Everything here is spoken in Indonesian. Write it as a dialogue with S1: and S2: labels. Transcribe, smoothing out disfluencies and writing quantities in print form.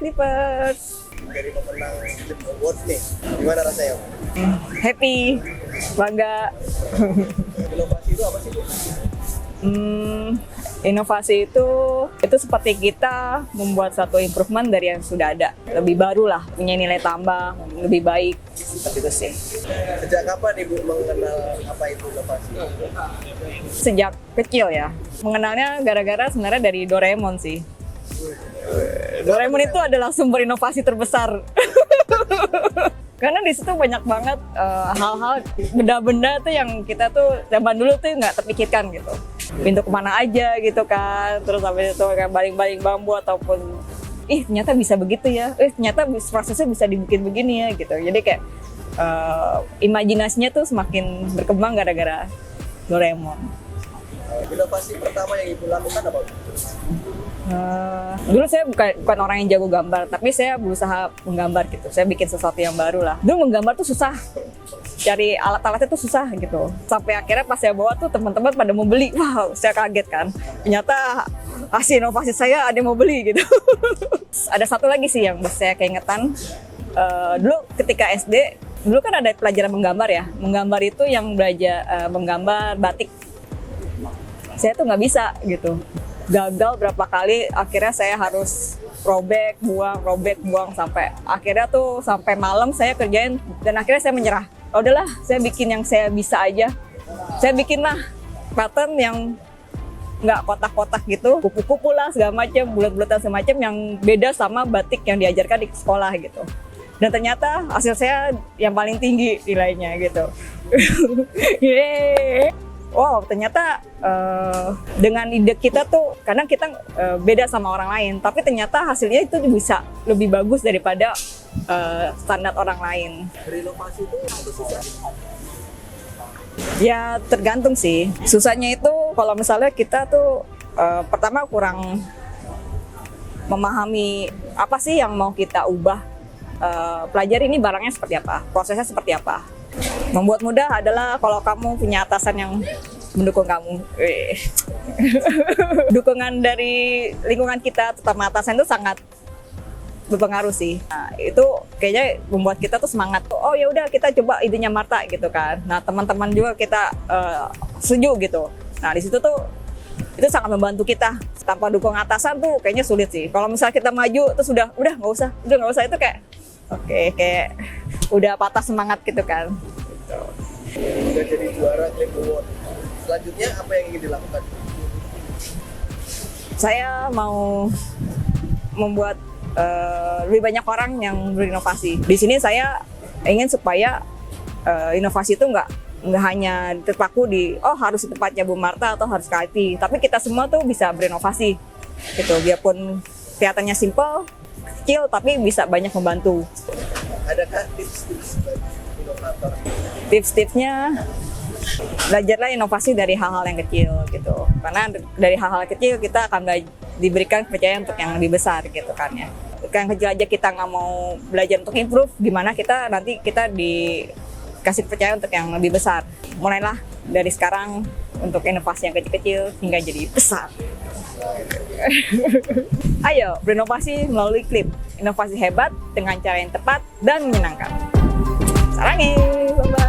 S1: Clippers.
S2: Dari pemenang Clip Award nih, gimana rasanya?
S1: Happy, bangga.
S2: Inovasi itu apa sih, Bu?
S1: Inovasi itu seperti kita membuat satu improvement dari yang sudah ada, lebih baru lah, punya nilai tambah, lebih baik, seperti itu sih.
S2: Sejak kapan Ibu mengenal apa itu inovasi?
S1: Sejak kecil ya, mengenalnya gara-gara sebenarnya dari Doraemon sih. Doraemon itu adalah sumber inovasi terbesar. Karena di situ banyak banget hal-hal, benda-benda tuh yang kita tuh zaman dulu tuh nggak terpikirkan gitu. Pintu kemana aja gitu kan, terus habis itu kayak baling-baling bambu ataupun ternyata bisa begitu ya, ternyata prosesnya bisa dibikin begini ya gitu. Jadi kayak imajinasinya tuh semakin berkembang gara-gara Doraemon.
S2: Inovasi pertama yang Ibu lakukan apa?
S1: Dulu saya bukan orang yang jago gambar, tapi saya berusaha menggambar gitu. Saya bikin sesuatu yang baru lah. Dulu menggambar tuh susah, cari alat-alatnya tuh susah gitu. Sampai akhirnya pas saya bawa tuh teman-teman pada mau beli. Wow, saya kaget kan. Ternyata hasil inovasi saya ada yang mau beli gitu. Ada satu lagi sih yang saya keingetan. Dulu ketika SD, dulu kan ada pelajaran menggambar ya. Menggambar itu yang belajar menggambar batik. Saya tuh nggak bisa gitu. Gagal berapa kali, akhirnya saya harus robek buang sampai akhirnya tuh sampai malam saya kerjain dan akhirnya saya menyerah. Udahlah, saya bikin yang saya bisa aja. Saya bikinlah pattern yang nggak kotak-kotak gitu, kupu-kupu lah segala macam, bulat-bulatan semacam yang beda sama batik yang diajarkan di sekolah gitu. Dan ternyata hasil saya yang paling tinggi nilainya gitu. Yeay. Wow, ternyata dengan ide kita tuh, kadang kita beda sama orang lain, tapi ternyata hasilnya itu bisa lebih bagus daripada standar orang lain.
S2: Berinovasi itu apa susah?
S1: Ya tergantung sih. Susahnya itu kalau misalnya kita tuh pertama kurang memahami apa sih yang mau kita ubah. Pelajari ini barangnya seperti apa, prosesnya seperti apa. Membuat mudah adalah kalau kamu punya atasan yang mendukung kamu. Dukungan dari lingkungan kita, terutama atasan itu sangat berpengaruh sih. Nah, itu kayaknya membuat kita tuh semangat. Oh ya udah kita coba idenya Marta gitu kan. Nah teman-teman juga kita setuju gitu. Nah di situ tuh itu sangat membantu kita. Tanpa dukung atasan tuh kayaknya sulit sih. Kalau misalnya kita maju terus udah nggak usah itu kayak kayak udah patah semangat gitu kan.
S2: Udah jadi juara Clip Award. Selanjutnya apa yang ingin dilakukan?
S1: Saya mau membuat lebih banyak orang yang berinovasi. Di sini saya ingin supaya inovasi itu nggak hanya terpaku di harus di tempatnya Bu Marta atau harus KIT, tapi kita semua tuh bisa berinovasi gitu. Biarpun kelihatannya simple, kecil, tapi bisa banyak membantu.
S2: Adakah tips-tips bagi inovator?
S1: Tips-tipsnya belajarlah inovasi dari hal-hal yang kecil gitu. Karena dari hal-hal kecil kita akan diberikan kepercayaan untuk yang lebih besar gitu kan ya. Yang kecil aja kita nggak mau belajar untuk improve, gimana nanti kita dikasih kepercayaan untuk yang lebih besar. Mulailah dari sekarang untuk inovasi yang kecil-kecil hingga jadi besar. Ayo berinovasi melalui Clip. Inovasi hebat dengan cara yang tepat dan menyenangkan. Sarangi, bye-bye.